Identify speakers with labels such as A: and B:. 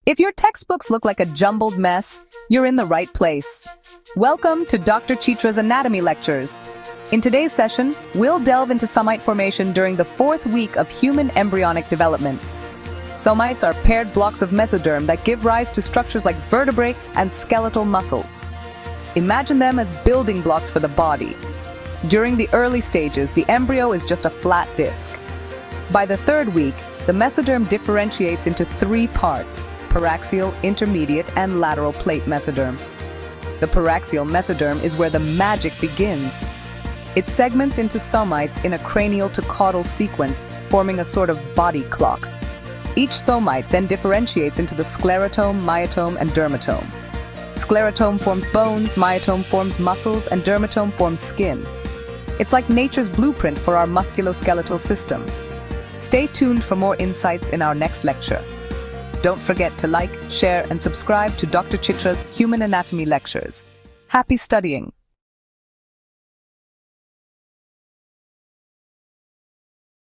A: If your textbooks look like a jumbled mess, you're in the right place. Welcome to DR.R.Chitra's Anatomy Lectures. In today's session, we'll delve into somite formation during the 4th week of human embryonic development. Somites are paired blocks of mesoderm that give rise to structures like vertebrae and skeletal muscles. Imagine them as building blocks for the body. During the early stages, the embryo is just a flat disc. By the 3rd week, the mesoderm differentiates into 3 parts: paraxial, intermediate, and lateral plate mesoderm. The paraxial mesoderm is where the magic begins. It segments into somites in a cranial to caudal sequence, forming a sort of body clock. Each somite then differentiates into the sclerotome, myotome, and dermatome. Sclerotome forms bones, myotome forms muscles, and dermatome forms skin. It's like nature's blueprint for our musculoskeletal system. Stay tuned for more insights in our next lecture. Don't forget to like, share, and subscribe to DR.R.Chitra's Human Anatomy Lectures. Happy studying!